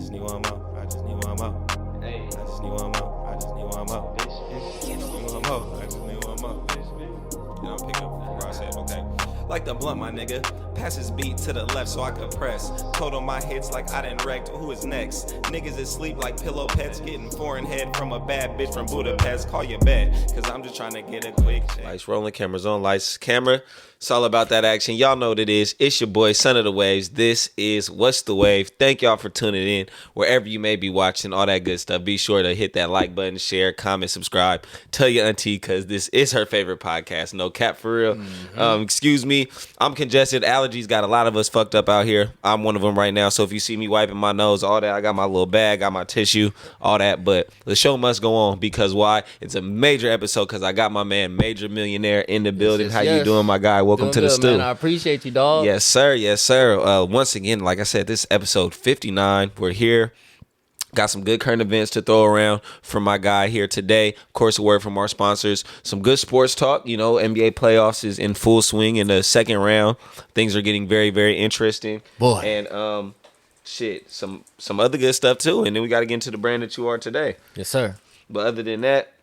just need one more. I just need one more. Hey, I just need one more. I just need one more. I just need one more. I just need one more. You know, I'm picking up where I said, okay. Like the blunt, my nigga. Pass his beat to the left so I can press. Total my hits like I done wrecked. Who is next? Niggas is sleep like pillow pets. Getting foreign head from a bad bitch from Budapest. Call your bet, cause I'm just trying to get a quick check. Lights rolling, cameras on, lights, camera. It's all about that action. Y'all know what it is. It's your boy, Son of the Waves. This is What's the Wave. Thank y'all for tuning in. Wherever you may be watching, all that good stuff. Be sure to hit that like button, share, comment, subscribe. Tell your auntie, because this is her favorite podcast. No cap for real. Excuse me. I'm congested. Allergies got a lot of us fucked up out here. I'm one of them right now. So if you see me wiping my nose, all that, I got my little bag, got my tissue, all that. But the show must go on because why? It's a major episode because I got my man, Major Millionaire, in the building. How you doing, my guy? Welcome to the stew. I appreciate you, dog. Yes, sir. Yes, sir. Once again, like I said, this is episode 59. We're here. Got some good current events to throw around from my guy here today. Of course, a word from our sponsors. Some good sports talk. You know, NBA playoffs is in full swing in the second round. Things are getting very, very interesting. Boy. And some other good stuff too. And then we got to get into the brand that you are today. Yes, sir. But other than that,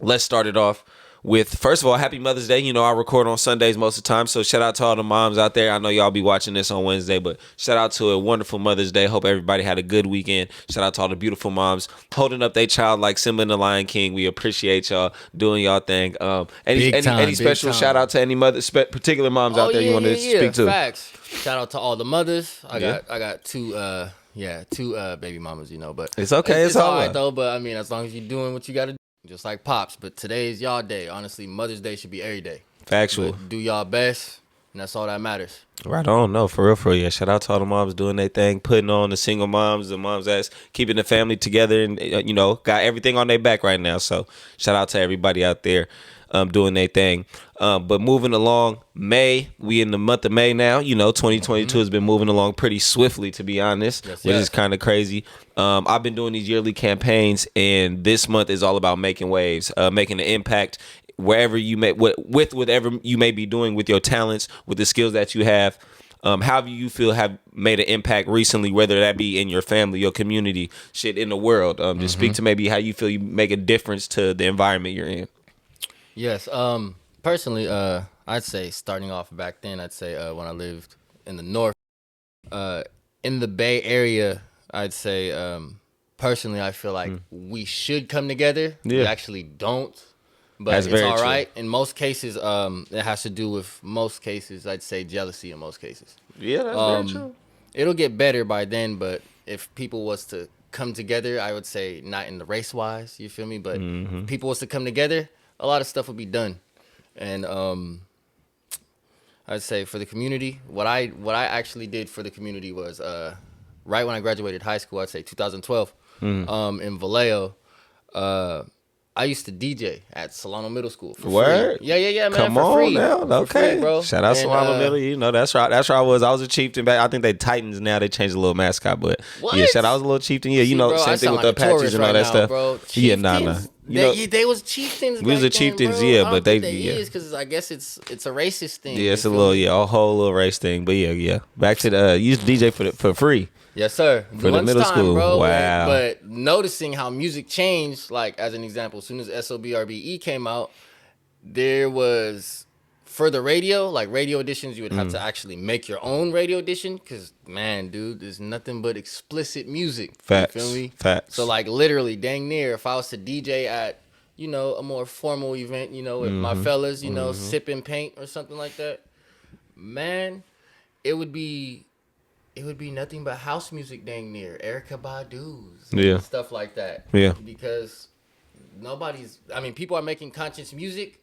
let's start it off with, first of all, happy Mother's Day. You know, I record on Sundays most of the time, so shout out to all the moms out there. I know y'all be watching this on Wednesday, but shout out to a wonderful Mother's Day. Hope everybody had a good weekend. Shout out to all the beautiful moms holding up their child like Simba and the Lion King. We appreciate y'all doing y'all thing. Any special shout out to any particular moms out there you want to speak to? Facts. Shout out to all the mothers. I got two baby mamas, you know, but it's okay. It's all right though. But I mean, as long as you're doing what you got to do. Just like Pops, but today is y'all day. Honestly, Mother's Day should be every day. Factual. But do y'all best, and that's all that matters. Right on. No, for real, yeah. Shout out to all the moms doing their thing, putting on the single moms, the moms that's keeping the family together and, you know, got everything on their back right now. So shout out to everybody out there doing their thing. But moving along, we in the month of May now. You know, 2022 has been moving along pretty swiftly, to be honest, which is kind of crazy. I've been doing these yearly campaigns, and this month is all about making waves, making an impact wherever you may, whatever you may be doing with your talents, with the skills that you have. How do you feel have made an impact recently, whether that be in your family, your community, shit, in the world? Just speak to maybe how you feel you make a difference to the environment you're in. Yes. Personally, I'd say starting off back then, I'd say when I lived in the North, in the Bay Area, I'd say personally, I feel like we should come together. Yeah. We actually don't, but that's it's all right. In most cases, it has to do with I'd say jealousy in most cases. Yeah, that's very true. It'll get better by then, but if people was to come together, I would say not in the race wise, you feel me? But if people was to come together, a lot of stuff would be done. And I'd say for the community, what I actually did for the community was right when I graduated high school, I'd say 2012, in Vallejo, I used to DJ at Solano Middle School for Word? free. Yeah, man. Come for on free. now. Okay. Free, bro. Shout out Solano Middle. You know, that's right. That's where I was. I was a chieftain back. I think they Titans now. They changed the little mascot, but yeah, shout out. I was a little chieftain. Yeah, you know, bro, same thing with the Apaches and all that stuff. Bro. Yeah, nah. They was chieftains. We was the chieftains, yeah, but they because I guess it's a racist thing. Yeah, it's a little a whole little race thing. But yeah. Back to the you used to DJ for free. Yes, sir. For the middle school. Bro, wow. But noticing how music changed, like as an example, as soon as SOBRBE came out, there was for the radio, like radio editions, you would have to actually make your own radio edition because, man, dude, there's nothing but explicit music. Facts. You feel me? Facts. So, like, literally, dang near, if I was to DJ at, you know, a more formal event, you know, with my fellas, you know, sipping paint or something like that, man, it would be nothing but house music, dang near Erykah Badu's, and stuff like that. Yeah, because people are making conscious music,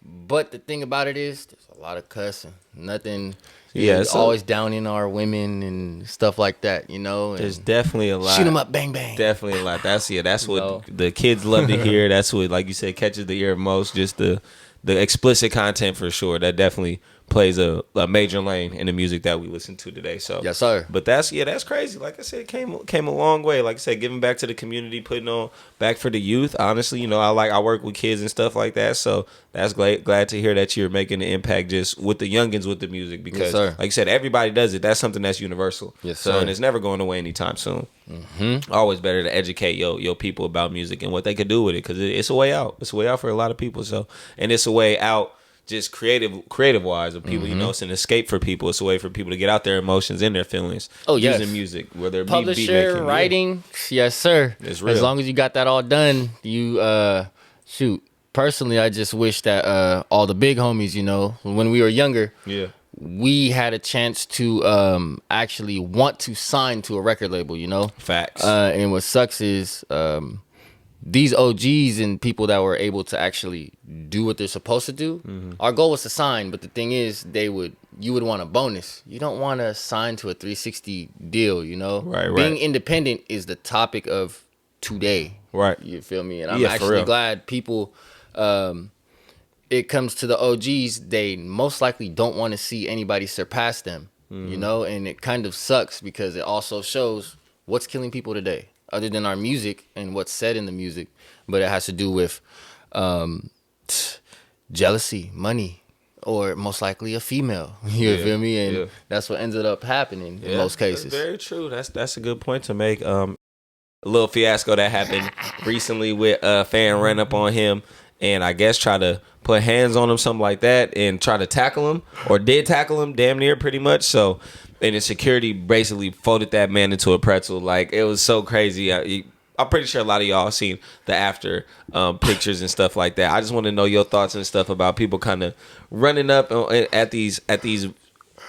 but the thing about it is, there's a lot of cussing. Nothing. Yeah, it's always downing our women and stuff like that. You know, and there's definitely a lot. Shoot 'em up, bang bang. Definitely a lot. That's what the kids love to hear. That's what, like you said, catches the ear most. Just the explicit content for sure. That definitely plays a major lane in the music that we listen to today. So yes, sir. But that's crazy. Like I said, it came a long way. Like I said, giving back to the community, putting on back for the youth. Honestly, you know, I work with kids and stuff like that. So that's glad to hear that you're making an impact just with the youngins with the music, because like you said, everybody does it. That's something that's universal. Yes, sir. So, and it's never going away anytime soon. Always better to educate your people about music and what they could do with it, because it's a way out. It's a way out for a lot of people. So, and it's a way out just creative wise of people. You know, it's an escape for people. It's a way for people to get out their emotions and their feelings. Oh, yes. Using music, whether it be Publisher, beat making, writing, yes, sir. It's real. As long as you got that all done, you shoot. Personally, I just wish that all the big homies, you know, when we were younger, we had a chance to actually want to sign to a record label, you know? Facts. And what sucks is these OGs and people that were able to actually do what they're supposed to do, our goal was to sign, but the thing is, you would want a bonus. You don't want to sign to a 360 deal, you know? Right. Being independent is the topic of today. Right. You feel me? And I'm actually glad people... it comes to the OGs, they most likely don't want to see anybody surpass them, you know, and it kind of sucks because it also shows what's killing people today, other than our music and what's said in the music, but it has to do with jealousy, money, or most likely a female. You feel me? And that's what ended up happening in most cases. That's very true. That's a good point to make. A little fiasco that happened recently with a fan ran up on him and I guess try to put hands on him, something like that, and try to tackle him, or did tackle him damn near pretty much. So, and the security basically folded that man into a pretzel. Like, it was so crazy. I'm pretty sure a lot of y'all seen the after pictures and stuff like that. I just want to know your thoughts and stuff about people kind of running up at these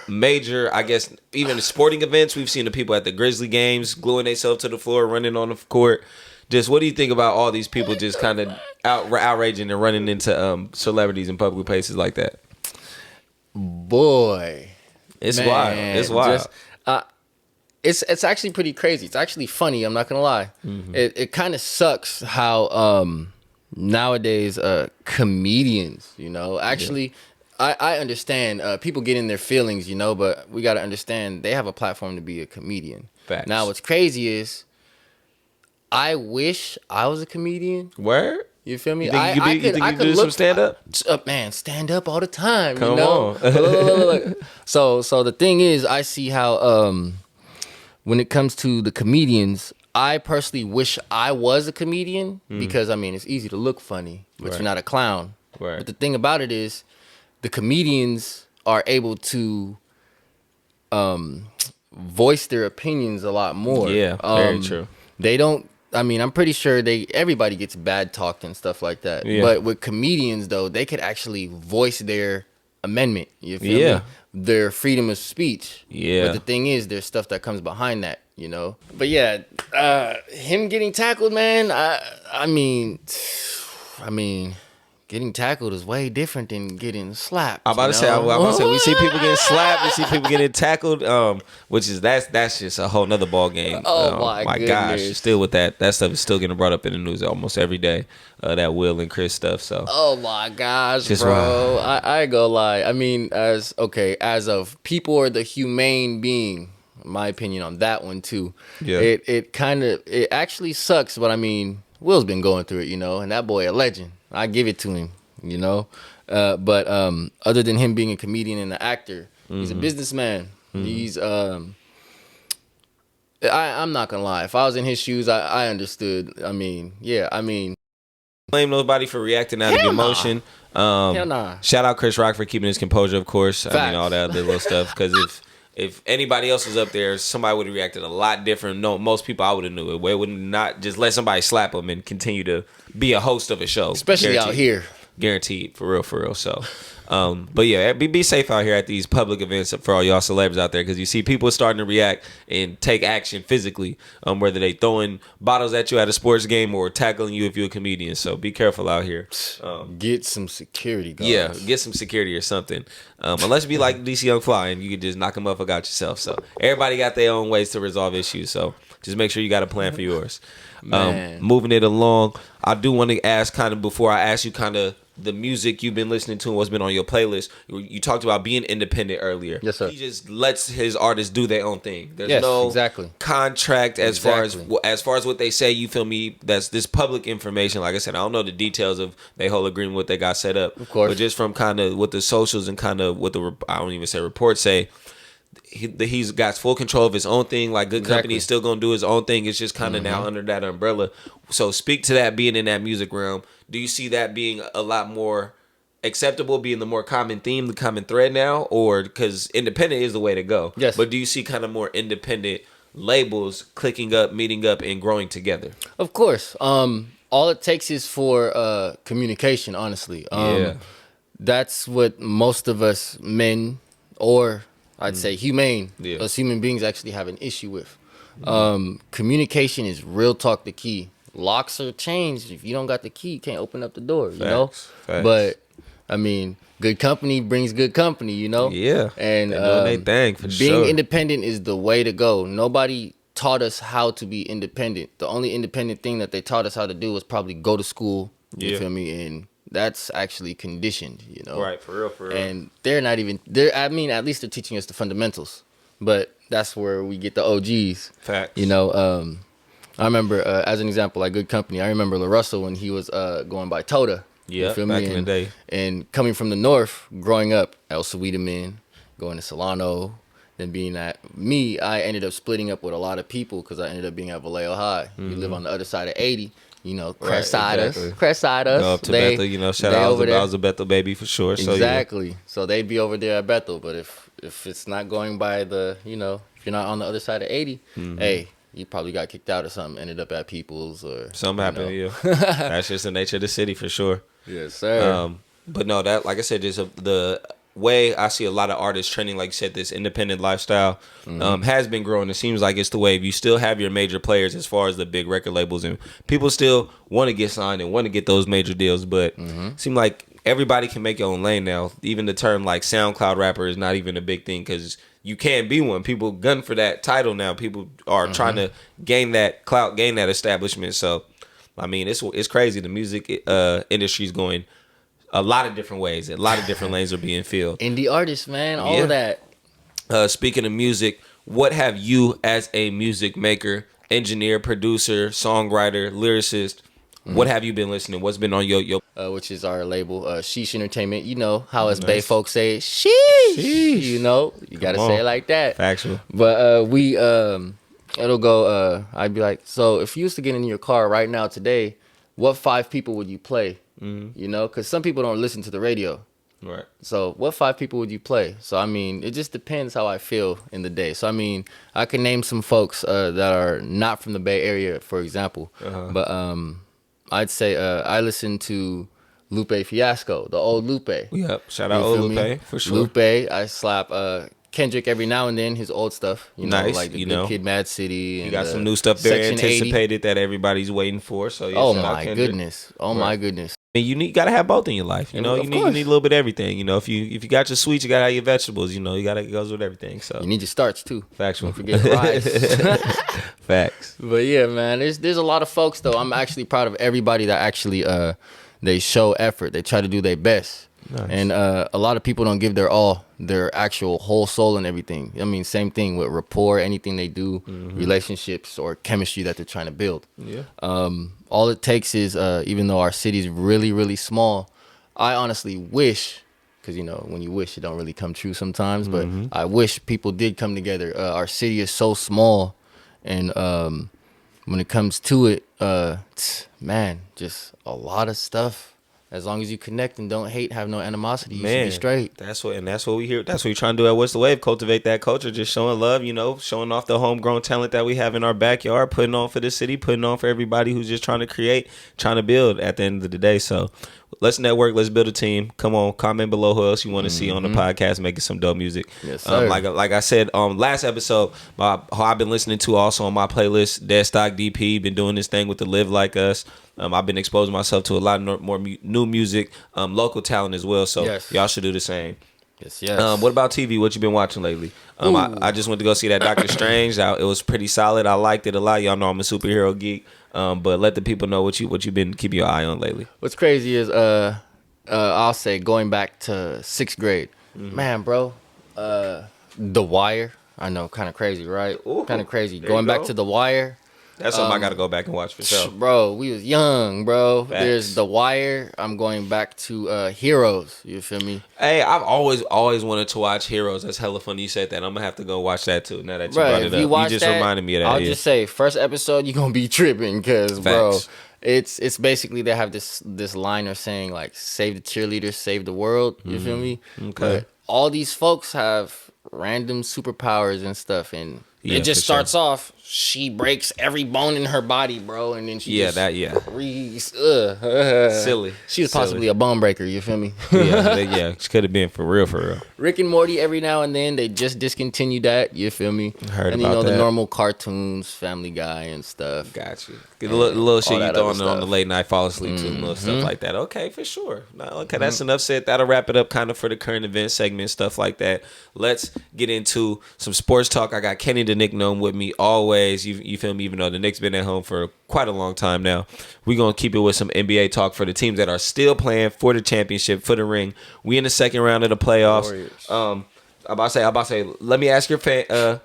major, I guess, even the sporting events. We've seen the people at the Grizzly games gluing themselves to the floor, running on the court. Just what do you think about all these people just kind of outraging and running into celebrities in public places like that? Boy, it's wild. It's wild. It's actually pretty crazy. It's actually funny. I'm not gonna lie. It kind of sucks how nowadays comedians, you know, actually. I understand people get in their feelings, you know, but we got to understand they have a platform to be a comedian. Facts. Now, what's crazy is I wish I was a comedian. Where? You feel me? You think you could do some stand up? Man, stand up all the time. Come you know? on. So the thing is, I see how when it comes to the comedians, I personally wish I was a comedian because, I mean, it's easy to look funny, but you're not a clown. Right. But the thing about it is, the comedians are able to voice their opinions a lot more. Yeah, very true. They don't. I mean, I'm pretty sure everybody gets bad talked and stuff like that. Yeah. But with comedians, though, they could actually voice their amendment. You feel me? Their freedom of speech. Yeah. But the thing is, there's stuff that comes behind that, you know? But yeah, him getting tackled, man, I mean, getting tackled is way different than getting slapped. I'm about to say, we see people getting slapped, we see people getting tackled, which is that's just a whole nother ball game. Oh my gosh, still with that stuff is still getting brought up in the news almost every day. That Will and Chris stuff. So oh my gosh, just bro, I ain't gonna lie. I mean, as of people or the humane being, my opinion on that one too. Yeah, it actually sucks, but I mean, Will's been going through it, you know, and that boy a legend. I give it to him, you know. But other than him being a comedian and an actor, he's a businessman. He's I'm not gonna lie. If I was in his shoes, I understood. I mean, blame nobody for reacting out of emotion. Hell nah. Shout out Chris Rock for keeping his composure, of course. Facts. I mean, all that other little stuff. Because if anybody else was up there, somebody would have reacted a lot different. No, most people I would have knew it. Where it would not just let somebody slap them and continue to be a host of a show. Especially guaranteed. Out here. Guaranteed, for real. So, but yeah, be safe out here at these public events for all y'all celebs out there, because you see people starting to react and take action physically, whether they throwing bottles at you at a sports game or tackling you if you're a comedian. So be careful out here. Get some security guards. Yeah, get some security or something. Unless you be like DC Young Fly and you can just knock them up out yourself. So everybody got their own ways to resolve issues. So just make sure you got a plan for yours. Moving it along, I do want to ask, kind of before I ask you kind of the music you've been listening to and what's been on your playlist. You talked about being independent earlier. Yes, sir. He just lets his artists do their own thing. There's Yes, no exactly. contract as far as what they say. You feel me? That's this public information. Like I said, I don't know the details of their whole agreement, what they got set up. Of course. But just from kind of what the socials and kind of what the I don't even say reports say. He's got full control of his own thing. Like Good Company is still gonna do his own thing. It's just kind of now under that umbrella. So speak to that being in that music realm. Do you see that being a lot more acceptable, being the more common theme, the common thread now, or because independent is the way to go? Yes. But do you see kind of more independent labels clicking up, meeting up, and growing together? Of course. All it takes is for communication. Honestly. That's what most of us men, or I'd say humane, us human beings actually have an issue with. Communication is real talk the key. Locks are changed. If you don't got the key, you can't open up the door, you know? Facts. But, I mean, good company brings good company, you know? Yeah. And they thing for being sure. independent is the way to go. Nobody taught us how to be independent. The only independent thing that they taught us how to do was probably go to school, you feel me? And that's actually conditioned, you know? Right, for real. And they're not even there. I mean, at least they're teaching us the fundamentals, but that's where we get the OGs. Facts. You know, I remember as an example, like Good Company. I remember LaRussell when he was going by Toda. Yeah, you feel back me? in the day. And coming from the north, growing up, El Sweetaman, going to Solano, then being at me, I ended up splitting up with a lot of people because I ended up being at Vallejo High. We live on the other side of 80. You know, crest side us. Go up to Bethel, you know, shout out I was a Bethel baby for sure. Exactly. So they'd be over there at Bethel. But if it's not going by the, you know, if you're not on the other side of 80, hey, you probably got kicked out or something, ended up at People's or something happened to you. That's just the nature of the city for sure. Yes, sir. But no, that, like I said, just the way I see a lot of artists trending, like you said, this independent lifestyle has been growing. It seems like it's the wave. You still have your major players as far as the big record labels, and people still want to get signed and want to get those major deals, but it seems like everybody can make your own lane now. Even the term like SoundCloud rapper is not even a big thing because you can't be one. People gun for that title now. People are trying to gain that clout, gain that establishment. So, I mean, it's crazy. The music industry is going a lot of different ways. A lot of different lanes are being filled. Indie artists, man, all of that. Speaking of music, what have you as a music maker, engineer, producer, songwriter, lyricist, what have you been listening? What's been on your which is our label, Sheesh Entertainment. You know how us Bay folks say it, sheesh. You know, you got to say it like that. Factual. But it'll go, I'd be like, so if you used to get in your car right now today, what 5 people would you play? You know, because some people don't listen to the radio. Right. So what 5 people would you play? So, I mean, it just depends how I feel in the day. So, I mean, I can name some folks that are not from the Bay Area, for example. But I'd say I listen to Lupe Fiasco, the old Lupe. Yep. Shout out old Lupe, for sure. Lupe, I slap Kendrick every now and then, his old stuff. You know, Nice, like the you Good know. Kid, Mad City. You got some new stuff very Section 80. anticipated that everybody's waiting for. So yeah, Oh, shout out my Kendrick. goodness. Oh, my goodness. I mean, you gotta have both in your life. You know, Of you course. need a little bit of everything. You know, if you got your sweets, you gotta have your vegetables. You know, it goes with everything. So You need your starch, too. factual. Don't forget rice. Facts. But yeah, man, there's a lot of folks though. I'm actually proud of everybody that actually they show effort. They try to do their best. Nice. And a lot of people don't give their all, their actual whole soul and everything. I mean, same thing with rapport, anything they do, relationships or chemistry that they're trying to build. Yeah. All it takes is, even though our city's really, really small, I honestly wish, because, you know, when you wish, it don't really come true sometimes, but I wish people did come together. Our city is so small, and when it comes to it, man, just a lot of stuff. As long as you connect and don't hate, have no animosity, you should be straight. That's what we hear. That's what we're trying to do at What's the Wave. Cultivate that culture, just showing love, you know, showing off the homegrown talent that we have in our backyard, putting on for the city, putting on for everybody who's just trying to create, trying to build at the end of the day. So let's network, let's build a team. Come on, comment below who else you want to see on the podcast, making some dope music. Yes, sir. Like I said, last episode, how I've been listening to also on my playlist, Dead Stock DP, been doing this thing with the Live Like Us. I've been exposing myself to a lot more new music, local talent as well. So y'all should do the same. Yes. What about TV? What you been watching lately? I just went to go see that Doctor Strange. It was pretty solid. I liked it a lot. Y'all know I'm a superhero geek. But let the people know what you've been keeping your eye on lately. What's crazy is I'll say going back to 6th grade. Man, bro, The Wire. I know, kind of crazy, right? Kind of crazy. there Going you back go. to The Wire. That's something I got to go back and watch for sure. Bro, we was young, bro. Facts. There's The Wire. I'm going back to Heroes. You feel me? Hey, I've always wanted to watch Heroes. That's hella funny you said that. I'm gonna have to go watch that too. Now that you brought it If you up, watch you just that, reminded me of that. I'll just say, first episode, you're gonna be tripping, cause bro, Facts. it's basically they have this liner saying like, "Save the cheerleaders, save the world." You feel me? Okay. But all these folks have random superpowers and stuff, and Yeah, it just for sure. starts off. She breaks every bone in her body, bro, and then she Silly. She was possibly a bone breaker. You feel me? yeah, she could have been for real. Rick and Morty, every now and then they just discontinue that. You feel me? Heard and about the that. normal cartoons, Family Guy and stuff. Got you. The little shit all you that throwing other on the stuff. late night fall asleep to, little stuff like that. Okay, for sure. No, okay, that's enough said. That'll wrap it up kind of for the current event segment, stuff like that. Let's get into some sports talk. I got Kenny the Nick Gnome with me always. You feel me? Even though the Knicks been at home for quite a long time now, we're gonna keep it with some NBA talk for the teams that are still playing for the championship, for the ring. We in the second round of the playoffs. Warriors. I'm about to say. Let me ask your favorite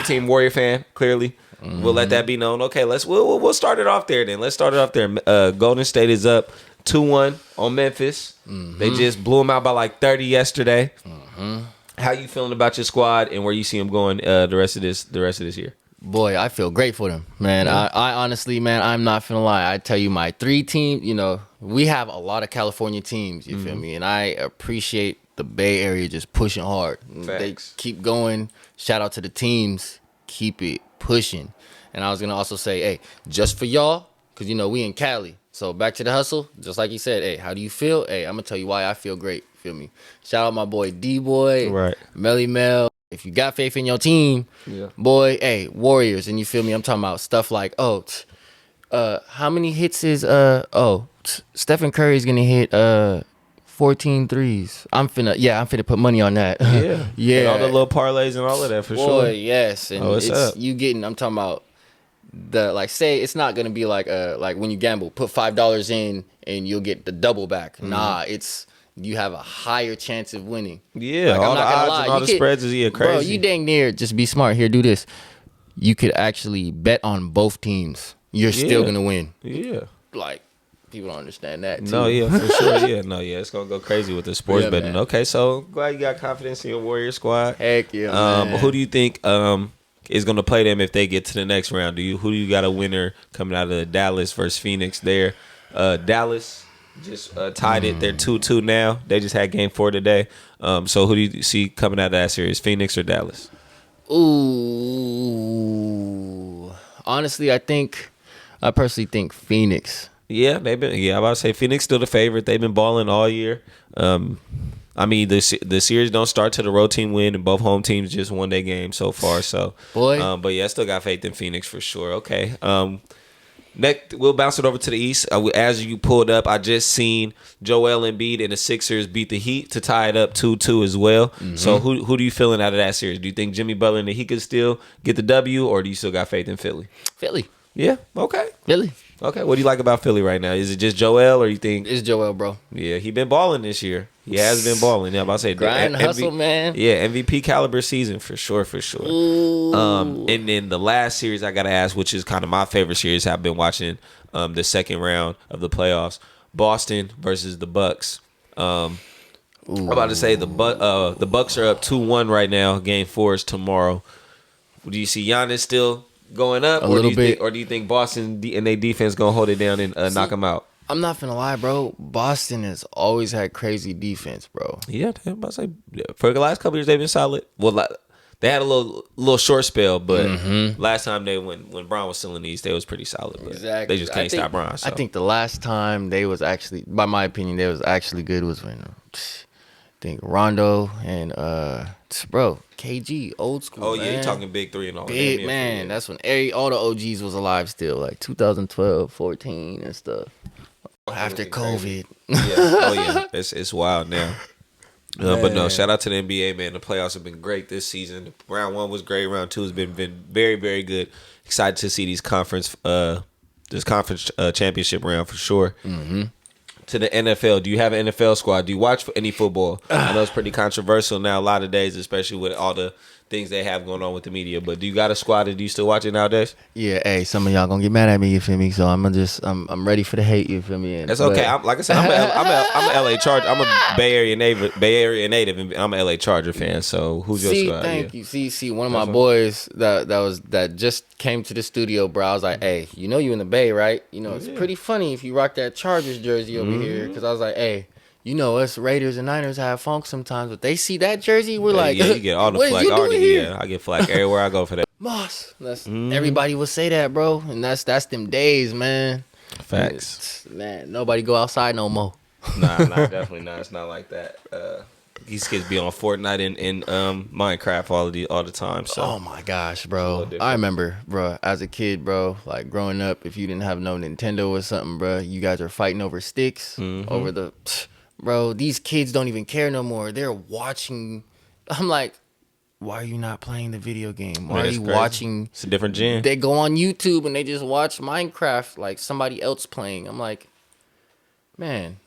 team, Warrior fan. Clearly, we'll let that be known. Okay, we'll start it off there then. Let's start it off there. Golden State is up 2-1 on Memphis. They just blew them out by like 30 yesterday. How you feeling about your squad and where you see them going the rest of this year? Boy, I feel great for them, man. I honestly, man, I'm not finna lie. I tell you, my 3 teams, we have a lot of California teams, you feel me? And I appreciate the Bay Area just pushing hard. Facts. They keep going. Shout out to the teams. Keep it pushing. And I was gonna also say, hey, just for y'all, because, we in Cali. So back to the hustle, just like you said, hey, how do you feel? Hey, I'm gonna tell you why I feel great, feel me? Shout out my boy D-Boy, Right. Melly Mel. If you got faith in your team, boy, hey, Warriors, and you feel me? I'm talking about stuff like, how many hits is Stephen Curry's gonna hit 14 threes. I'm finna put money on that. Yeah. And all the little parlays and all of that for boy, sure. yes. And what's up? you getting, I'm talking about say it's not gonna be like when you gamble, put $5 in and you'll get the double back. Nah, you have a higher chance of winning. Yeah, Like, all I'm the not gonna odds lie. and all You the spreads is crazy. Bro, you dang near just be smart. Here, do this. You could actually bet on both teams. You're still gonna win. Yeah. Like, people don't understand that too. No, yeah, for sure. It's gonna go crazy with the sports Yeah, betting. man. Okay, so glad you got confidence in your Warrior squad. Heck yeah, man. Who do you think is gonna play them if they get to the next round? Who do you got a winner coming out of Dallas versus Phoenix there? Dallas just tied it. They're 2-2 now. They just had game 4 today. So who do you see coming out of that series, Phoenix or Dallas? Ooh. Honestly, I personally think Phoenix. Yeah, I'm about to say Phoenix still the favorite. They've been balling all year. I mean, the series don't start till the road team win, and both home teams just won their game so far. So, Boy. but yeah, I still got faith in Phoenix for sure. Okay. Next, we'll bounce it over to the East. As you pulled up, I just seen Joel Embiid and the Sixers beat the Heat to tie it up 2-2 as well. So who do you feeling out of that series? Do you think Jimmy Butler and the Heat could still get the W, or do you still got faith in Philly? Philly. Yeah. Okay. Philly. Okay. What do you like about Philly right now? Is it just Joel, or you think? It's Joel, bro. Yeah, he been balling this year. He has been balling. Yeah, I'm about to say Grind, hustle, man. Yeah, MVP caliber season for sure. Ooh. And then the last series I gotta ask, which is kind of my favorite series, I've been watching the second round of the playoffs. Boston versus the Bucks. I'm about to say the Bucks are up 2-1 right now. Game 4 is tomorrow. Do you see Giannis still going up, or do you think Boston and their defense gonna hold it down and knock them out? I'm not finna lie, bro. Boston has always had crazy defense, bro. Yeah, I'm about to say for the last couple years they've been solid. Well, they had a little short spell, but last time when Bron was still in the East, they was pretty solid. But Exactly. they just can't stop Bron. So. I think the last time they was actually, by my opinion, they was actually good was when I think Rondo and bro, KG, old school. Oh yeah, man. you talking big 3 and all. Big Damn, man. yeah. That's when all the OGs was alive still, like 2012, 14 and stuff. After COVID. Yeah. Oh yeah, it's wild now. But no, shout out to the NBA, man. The playoffs have been great this season. Round 1 was great. Round 2 has been very, very good. Excited to see these conference championship round for sure. to the NFL? Do you have an NFL squad? Do you watch any football? I know it's pretty controversial now a lot of days, especially with all the things they have going on with the media. But do you got a squad and do you still watch it nowadays? Yeah, hey, some of y'all gonna get mad at me, you feel me? So I'm ready for the hate, you feel me? That's okay. Like I said, I'm a LA Charger. I'm a Bay Area native, and I'm a LA Charger fan. So who's your squad? Thank you. See, one of my boys that just came to the studio, bro. I was like, hey, you know you in the Bay, right? You know, it's pretty funny if you rock that Chargers jersey over here, because I was like, hey, you know, us Raiders and Niners have funk sometimes, but they see that jersey, we're like, yeah, you get all the flack already. Yeah, I get flack everywhere I go for that. Moss, everybody will say that, bro, and that's them days, man. Facts, man. Nobody go outside no more. Nah, definitely not. It's not like that. These kids be on Fortnite and Minecraft all the time. So. Oh my gosh, bro! I remember, bro, as a kid, bro, like growing up, if you didn't have no Nintendo or something, bro, you guys are fighting over sticks, over the. Bro, these kids don't even care no more. They're watching. I'm like, why are you not playing the video game? Why are you watching? It's a different gen. They go on YouTube and they just watch Minecraft like somebody else playing. I'm like, man.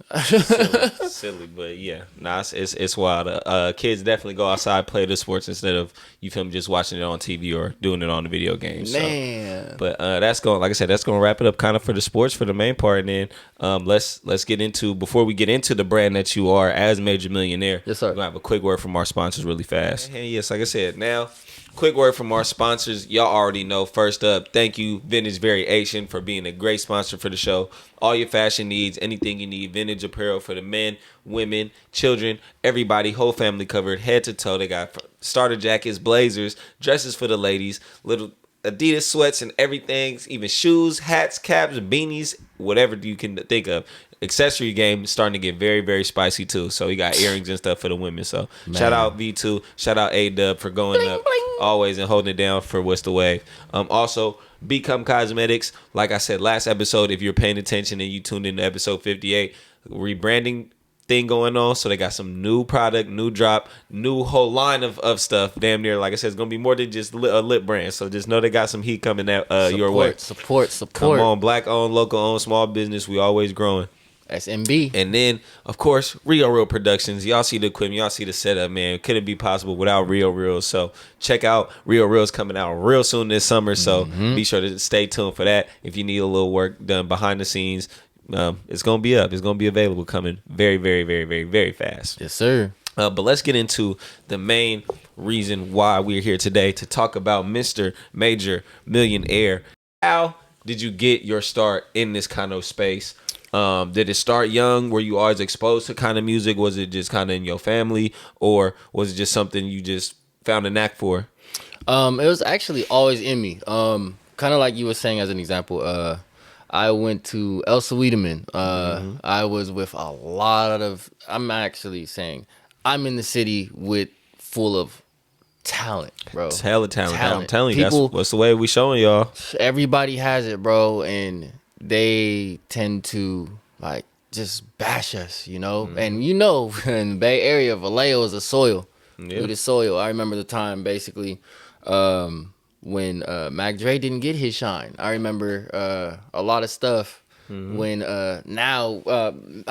silly, but yeah, nah, it's wild. Kids definitely go outside, play the sports instead of you feel me just watching it on TV or doing it on the video games. Man, so, but that's going, like I said, that's going to wrap it up kind of for the sports for the main part, and then let's get into, before we get into the brand that you are as Major Millionaire. Yes, sir. We're gonna have a quick word from our sponsors really fast. And yes, like I said, now. Quick word from our sponsors. Y'all already know. First up, thank you, Vintage Variation, for being a great sponsor for the show. All your fashion needs, anything you need, vintage apparel for the men, women, children, everybody, whole family covered, head to toe. They got starter jackets, blazers, dresses for the ladies, little Adidas sweats and everything, even shoes, hats, caps, beanies, whatever you can think of. Accessory game is starting to get very, very spicy too. So you got earrings and stuff for the women. So shout out V2, shout out A-Dub for going bling, up bling. Always and holding it down for What's the Wave. Also, Become Cosmetics. Like I said last episode, if you're paying attention and you tuned in to episode 58, rebranding thing going on. So they got some new product, new drop, new whole line of stuff. Damn near, like I said, it's gonna be more than just a lip brand. So just know they got some heat coming at your way. Support. Come on, black owned, local owned, small business. We always growing. SMB. And then, of course, Real Productions. Y'all see the equipment. Y'all see the setup, man. Couldn't be possible without Real Reels. So check out Real Reels coming out real soon this summer. So be sure to stay tuned for that. If you need a little work done behind the scenes, it's going to be up. It's going to be available coming very, very, very, very, very fast. Yes, sir. But let's get into the main reason why we're here today to talk about Mr. Major Millionaire. How did you get your start in this kind of space? Did it start young? Were you always exposed to kind of music? Was it just kind of in your family, or was it just something you just found a knack for? It was actually always in me. Kind of like you were saying as an example. I went to Elsa Wiedemann. I was with a lot of. I'm actually saying I'm in the city full of talent, bro. Hella talent. I'm telling you, that's the way we showing y'all. Everybody has it, bro, and they tend to like just bash us, you know. And you know, in the Bay Area, Vallejo is a soil. Yeah. With the soil. I remember the time basically when Mac Dre didn't get his shine. I remember a lot of stuff when I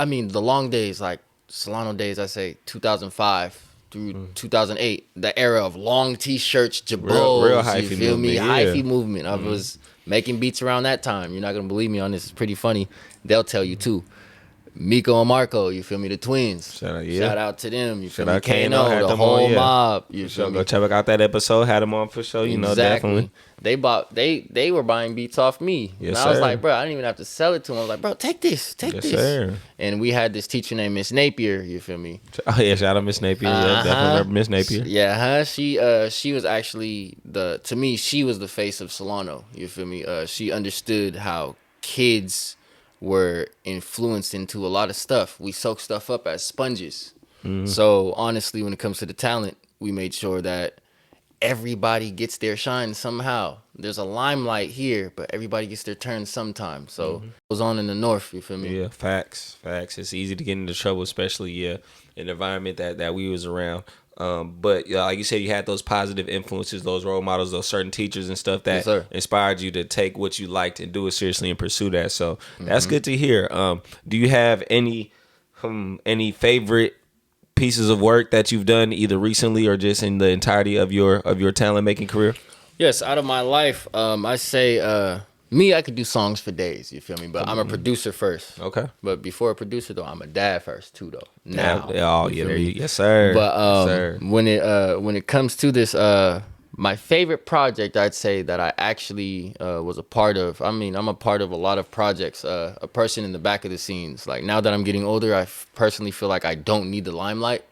mean the long days, like Solano days, I say 2005 through 2008, the era of long t-shirts, jabos, real hyphy, you feel me? Yeah. Hyphy movement. I was making beats around that time. You're not gonna believe me on this. It's pretty funny. They'll tell you too. Miko and Marco, you feel me? The twins. Shout out to them. You feel me? Kano, the whole mob. You feel me? Go check out that episode. Had them on for sure. You know, definitely. They were buying beats off me. Yes, and I was like, bro, I didn't even have to sell it to them. I was like, bro, take this. Sir. And we had this teacher named Miss Napier. You feel me? Oh yeah, shout out Miss Napier. Yeah, definitely remember Miss Napier. Yeah, she was actually to me, she was the face of Solano. You feel me? She understood how kids were influenced into a lot of stuff. We soak stuff up as sponges. So honestly, when it comes to the talent, we made sure that everybody gets their shine somehow. There's a limelight here, but everybody gets their turn sometime. So it goes on in the north, you feel me? Yeah, facts. It's easy to get into trouble, especially in the environment that we was around. But like you said, you had those positive influences, those role models, those certain teachers and stuff that inspired you to take what you liked and do it seriously and pursue that. So that's good to hear. Do you have any favorite pieces of work that you've done either recently or just in the entirety of your talent making career? Yes, out of my life, I say I could do songs for days, you feel me? But I'm a producer first. Okay. But before a producer though, I'm a dad first too though. Now. Yes sir. But yes, sir. when it comes to this, my favorite project, I'd say that I actually was a part of. I mean, I'm a part of a lot of projects. A person in the back of the scenes. Like now that I'm getting older, I personally feel like I don't need the limelight,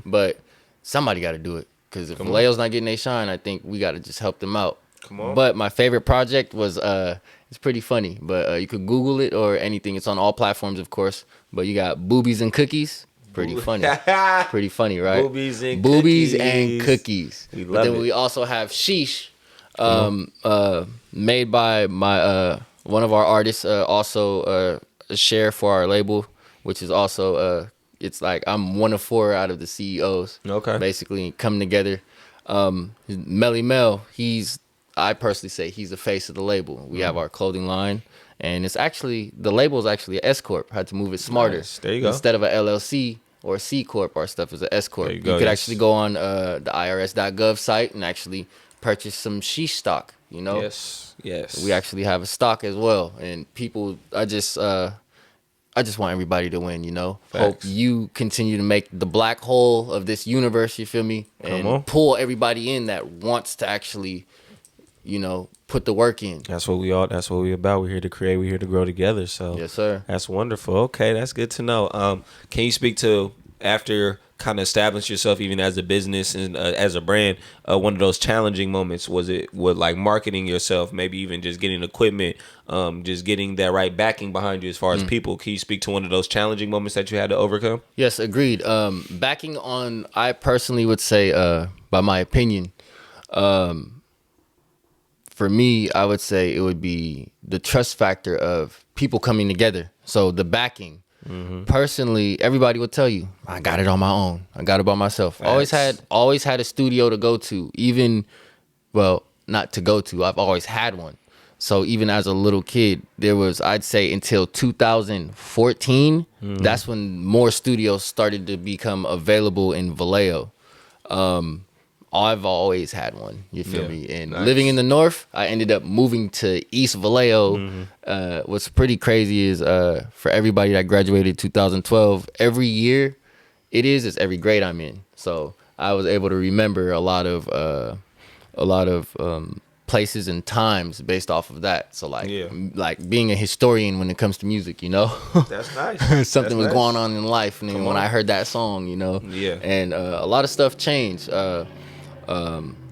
but somebody got to do it. Because if Valeo's not getting a shine, I think we got to just help them out. Come on. But my favorite project was it's pretty funny, but you could Google it or anything. It's on all platforms, of course. But you got Boobies and Cookies. Pretty funny. Pretty funny, right? Boobies and Cookies. We love but then it. we also have Sheesh, made by my one of our artists, also a share for our label, which is also it's like I'm one of 4 out of the CEOs. Okay. Basically coming together. Melly Mel, I personally say he's the face of the label. We have our clothing line, and it's actually, the label is actually an S corp. Had to move it smarter. Nice. There you go. Instead of a LLC or a C corp, our stuff is an S corp. You go, could actually go on the IRS.gov site and actually purchase some sheesh stock. You know. Yes. We actually have a stock as well, and people. I just want everybody to win, you know. Facts. Hope you continue to make the black hole of this universe, you feel me? And pull everybody in that wants to actually, you know, put the work in. That's what we about. We're here to create, we're here to grow together. So yes, sir. That's wonderful. Okay, that's good to know. Can you speak to, after kind of establish yourself even as a business and as a brand, one of those challenging moments, was it with like marketing yourself, maybe even just getting equipment, just getting that right backing behind you as far as people? Can you speak to one of those challenging moments that you had to overcome? Yes, agreed. Backing on, I personally would say, by my opinion, for me, I would say it would be the trust factor of people coming together. So the backing. Personally, everybody would tell you, I got it on my own. I got it by myself. Facts. Always had a studio to go to. Even, well, not to go to. I've always had one. So even as a little kid, there was, I'd say until 2014, that's when more studios started to become available in Vallejo. I've always had one, you feel me? And living in the north, I ended up moving to East Vallejo. What's pretty crazy is for everybody that graduated 2012, every year it's every grade I'm in. So I was able to remember a lot of places and times based off of that. So like being a historian when it comes to music, you know. That's nice. Something was going on in life, and then when I heard that song, you know. And a lot of stuff changed.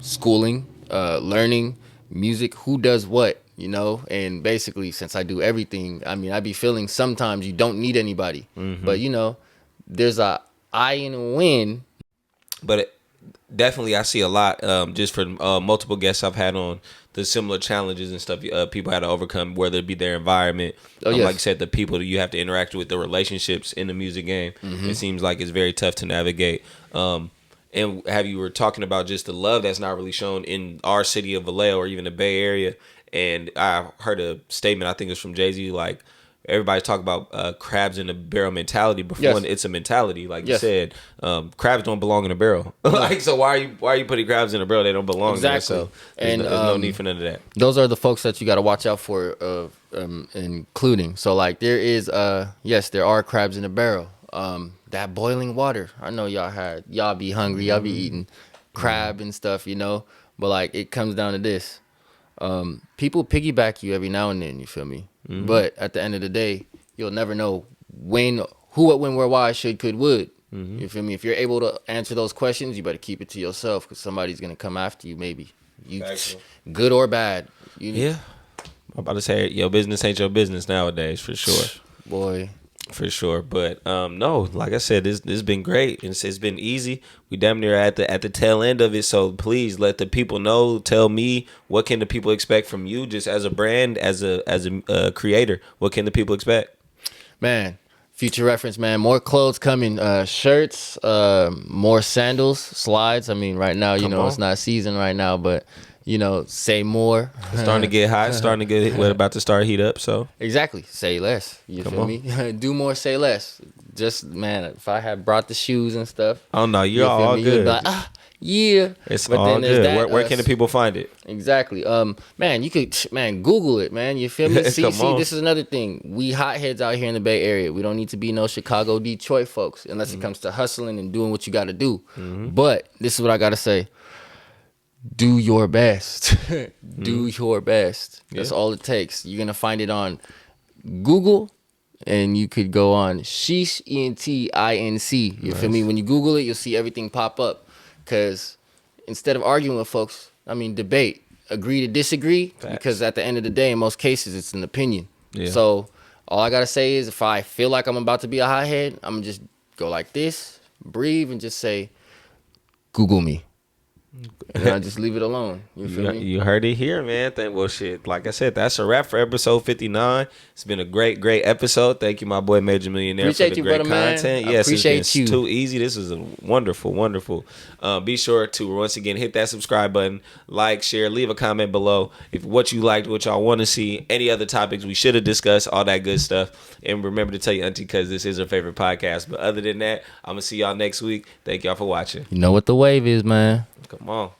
Schooling, learning, music, who does what, you know. And basically, since I do everything, I mean, I be feeling sometimes you don't need anybody, but you know, there's a I in a win. But definitely, I see a lot, just for multiple guests I've had on, the similar challenges and stuff people had to overcome, whether it be their environment, like you said, the people that you have to interact with, the relationships in the music game. It seems like it's very tough to navigate. And you were talking about just the love that's not really shown in our city of Vallejo or even the Bay Area. And I heard a statement, I think it's from Jay-Z, like, everybody talk about crabs in a barrel mentality, but for one, it's a mentality. Like you said, crabs don't belong in a barrel. Like, so why are you putting crabs in a barrel? They don't belong there. So there's no need for none of that. Those are the folks that you got to watch out for, including. So like there is, there are crabs in a barrel. That boiling water. I know y'all be hungry. Y'all be eating crab and stuff, you know. But like it comes down to this. People piggyback you every now and then, you feel me? But at the end of the day, you'll never know when, who, what, when, where, why, should, could, would. You feel me? If you're able to answer those questions, you better keep it to yourself, because somebody's going to come after you, maybe. Good or bad. I'm about to say, your business ain't your business nowadays, for sure. Boy. For sure. But no, like I said, this has been great. It's been easy. We damn near at the tail end of it. So please let the people know. Tell me, what can the people expect from you, just as a brand, as a creator? What can the people expect? Man, Future reference, man. More clothes coming. Shirts, more sandals, slides. I mean, right now, you know, it's not season right now, but, you know, say more. It's starting to get hot. Starting to get we're about to start heat up. So exactly. Say less. You feel me? Do more, say less. Just, man, if I had brought the shoes and stuff. Oh, no, you're you feel all me? good. You'd be like, yeah. It's but all then there's good. that, Where can the people find it? Exactly. Man, you could, man, Google it, man. You feel me? See, on. this is another thing. We hotheads out here in the Bay Area. We don't need to be no Chicago, Detroit folks unless it comes to hustling and doing what you got to do. But this is what I got to say. Do your best. Do your best. That's all it takes. You're going to find it on Google, and you could go on Sheesh, ENTINC. You feel me? When you Google it, you'll see everything pop up. Because instead of arguing with folks, I mean, debate, agree to disagree. Facts. Because at the end of the day, in most cases, it's an opinion. Yeah. So all I got to say is if I feel like I'm about to be a hothead, I'm going to just go like this, breathe, and just say, Google me. And I just leave it alone. You feel me? You heard it here, man. Well, shit. Like I said, that's a wrap for episode 59. It's been a great, great episode. Thank you, my boy Major Millionaire, appreciate for the you, great brother, man. content. I Yes, appreciate it's been you. too easy. This is a wonderful, wonderful. Be sure to once again hit that subscribe button, like, share, leave a comment below if what you liked, what y'all want to see, any other topics we should have discussed, all that good stuff. And remember to tell your auntie because this is her favorite podcast. But other than that, I'm gonna see y'all next week. Thank y'all for watching. You know what the wave is, man. Come on.